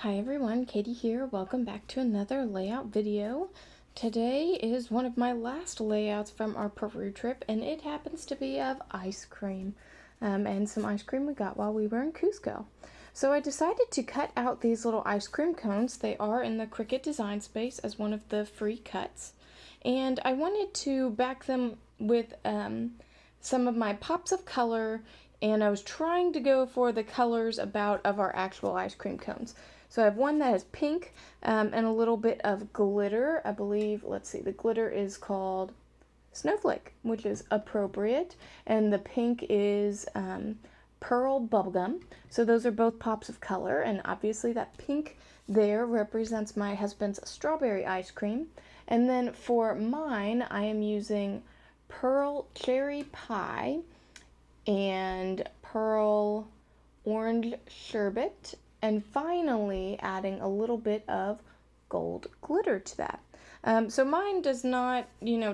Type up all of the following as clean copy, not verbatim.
Hi everyone, Katie here. Welcome back to another layout video. Today is one of my last layouts from our Peru trip, and it happens to be of ice cream, and some ice cream we got while we were in Cusco. So I decided to cut out these little ice cream cones. They are in the Cricut design space as one of the free cuts, and I wanted to back them with some of my pops of color, and I was trying to go for the colors of our actual ice cream cones. So I have one that is pink and a little bit of glitter. I believe, let's see, the glitter is called Snowflake, which is appropriate. And the pink is Pearl Bubblegum. So those are both pops of color. And obviously that pink there represents my husband's strawberry ice cream. And then for mine, I am using Pearl Cherry Pie and Pearl Orange Sherbet, and finally adding a little bit of gold glitter to that. So mine does not,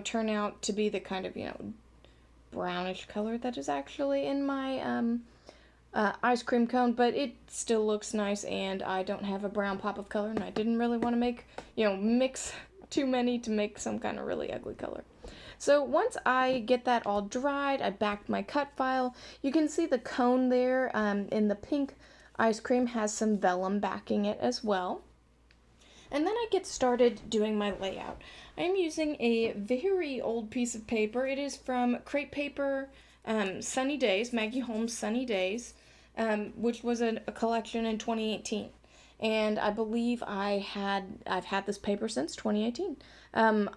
turn out to be the kind of, brownish color that is actually in my ice cream cone, but it still looks nice, and I don't have a brown pop of color, and I didn't really want to make, mix too many to make some kind of really ugly color. So once I get that all dried, I backed my cut file. You can see the cone there in the pink ice cream has some vellum backing it as well. And then I get started doing my layout. I'm using a very old piece of paper. It is from Crepe Paper Sunny Days, Maggie Holmes Sunny Days, which was a collection in 2018. And I believe I've had this paper since 2018.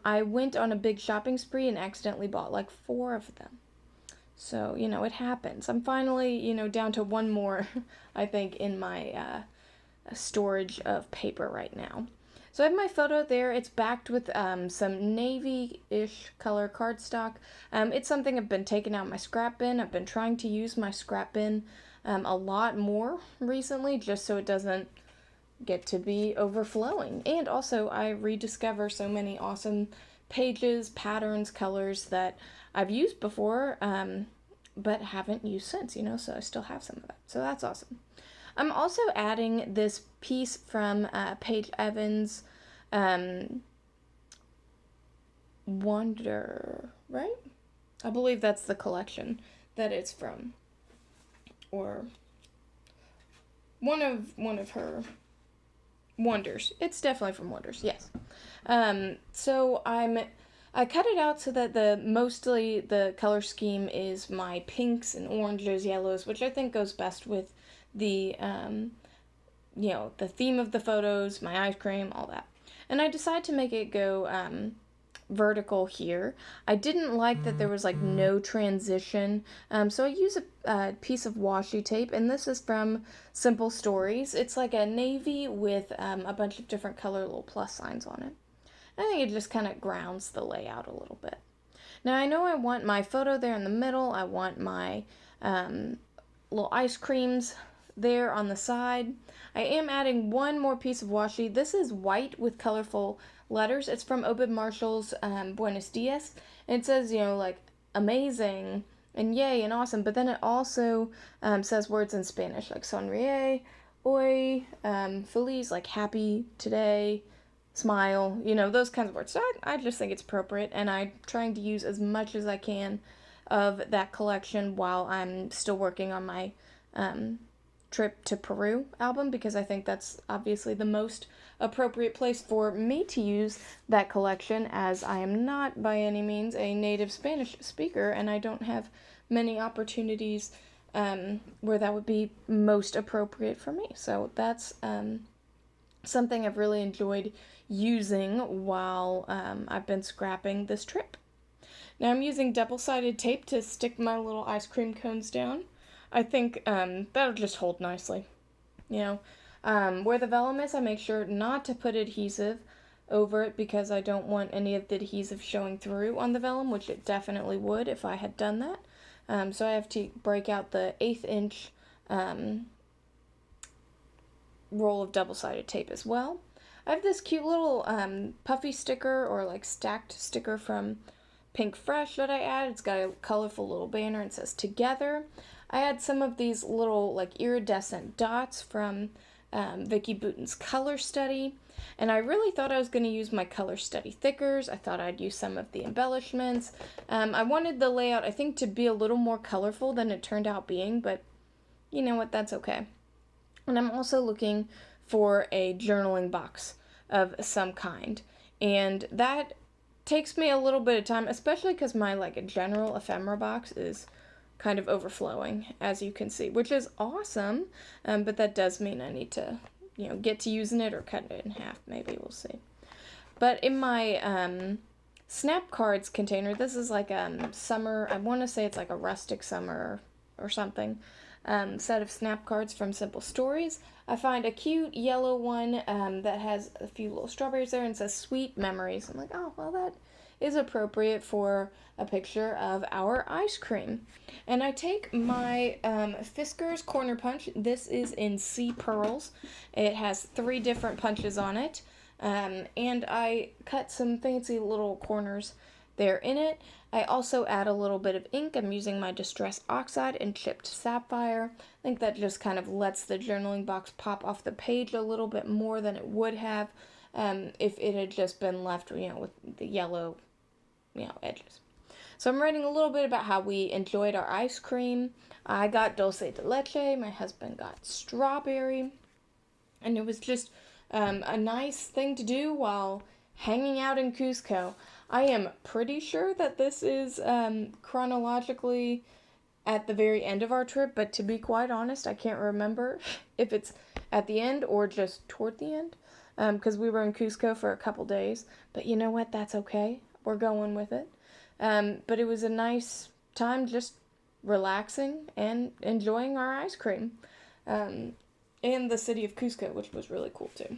I went on a big shopping spree and accidentally bought like 4 of them. So, it happens. I'm finally, down to one more, I think, in my storage of paper right now. So I have my photo there. It's backed with some navy-ish color cardstock. It's something I've been taking out my scrap bin. I've been trying to use my scrap bin a lot more recently, just so it doesn't get to be overflowing. And also, I rediscover so many awesome pages, patterns, colors that I've used before, but haven't used since, so I still have some of that. So that's awesome. I'm also adding this piece from Paige Evans' Wonder, right? I believe that's the collection that it's from, or one of her Wonders. It's definitely from Wonders, yes. So I cut it out so that mostly the color scheme is my pinks and oranges, yellows, which I think goes best with the the theme of the photos, my ice cream, all that. And I decided to make it go vertical here. I didn't like that there was like no transition, so I use a piece of washi tape, and this is from Simple Stories. It's like a navy with a bunch of different color little plus signs on it. And I think it just kind of grounds the layout a little bit. Now I know I want my photo there in the middle. I want my little ice creams there on the side. I am adding one more piece of washi. This is white with colorful letters. It's from Obed Marshall's Buenos Dias. And it says, like amazing and yay and awesome. But then it also says words in Spanish like sonríe, hoy, feliz, like happy, today, smile, those kinds of words. So I just think it's appropriate. And I'm trying to use as much as I can of that collection while I'm still working on my trip to Peru album, because I think that's obviously the most appropriate place for me to use that collection, as I am not by any means a native Spanish speaker and I don't have many opportunities where that would be most appropriate for me. So that's something I've really enjoyed using while I've been scrapping this trip. Now I'm using double-sided tape to stick my little ice cream cones down. I think that'll just hold nicely. Where the vellum is, I make sure not to put adhesive over it because I don't want any of the adhesive showing through on the vellum, which it definitely would if I had done that. So I have to break out the 1/8 inch roll of double-sided tape as well. I have this cute little puffy sticker, or like stacked sticker from Pink Fresh that I add. It's got a colorful little banner and says together. I had some of these little like iridescent dots from Vicki Boutin's Color Study. And I really thought I was going to use my Color Study thickers. I thought I'd use some of the embellishments. I wanted the layout, I think, to be a little more colorful than it turned out being, but you know what, that's okay. And I'm also looking for a journaling box of some kind. And that takes me a little bit of time, especially because my general ephemera box is kind of overflowing, as you can see, which is awesome. But that does mean I need to, get to using it or cut it in half. Maybe we'll see. But in my snap cards container, this is like summer. I want to say it's like a rustic summer or something. Set of snap cards from Simple Stories. I find a cute yellow one that has a few little strawberries there and says Sweet Memories. I'm like, oh, well, that is appropriate for a picture of our ice cream. And I take my Fisker's Corner Punch. This is in Sea Pearls. It has 3 different punches on it. And I cut some fancy little corners there in it. I also add a little bit of ink. I'm using my Distress Oxide and Chipped Sapphire. I think that just kind of lets the journaling box pop off the page a little bit more than it would have if it had just been left, with the yellow, edges. So I'm writing a little bit about how we enjoyed our ice cream. I got dulce de leche. My husband got strawberry. And it was just a nice thing to do while hanging out in Cusco. I am pretty sure that this is chronologically at the very end of our trip, but to be quite honest, I can't remember if it's at the end or just toward the end, because we were in Cusco for a couple days. But you know what? That's okay. We're going with it. But it was a nice time just relaxing and enjoying our ice cream in the city of Cusco, which was really cool too.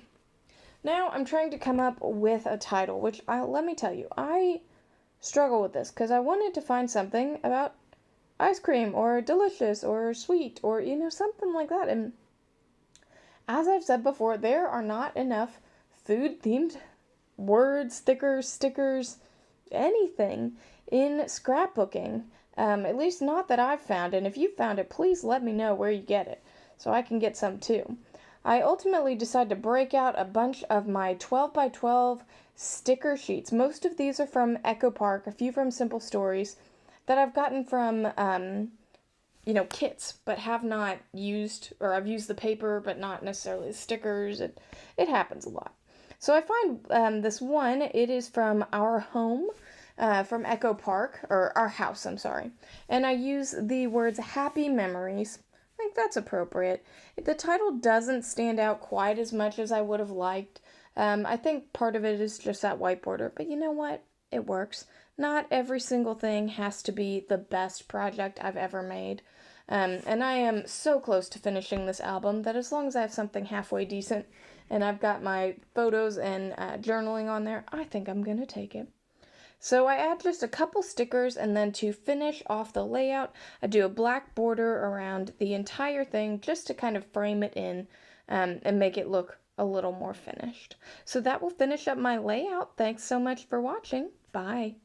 Now I'm trying to come up with a title, which let me tell you, I struggle with this because I wanted to find something about ice cream or delicious or sweet or, something like that. And as I've said before, there are not enough food-themed words, stickers, anything in scrapbooking, at least not that I've found. And if you found it, please let me know where you get it so I can get some too. I ultimately decided to break out a bunch of my 12 by 12 sticker sheets. Most of these are from Echo Park, a few from Simple Stories that I've gotten from, kits, but have not used, or I've used the paper, but not necessarily the stickers. It happens a lot. So I find this one, it is from Our Home, from Echo Park, or Our House, I'm sorry. And I use the words Happy Memories. I think that's appropriate. The title doesn't stand out quite as much as I would have liked. I think part of it is just that white border, but you know what? It works. Not every single thing has to be the best project I've ever made. And I am so close to finishing this album that as long as I have something halfway decent and I've got my photos and journaling on there, I think I'm going to take it. So I add just a couple stickers, and then to finish off the layout, I do a black border around the entire thing just to kind of frame it in and make it look a little more finished. So that will finish up my layout. Thanks so much for watching. Bye.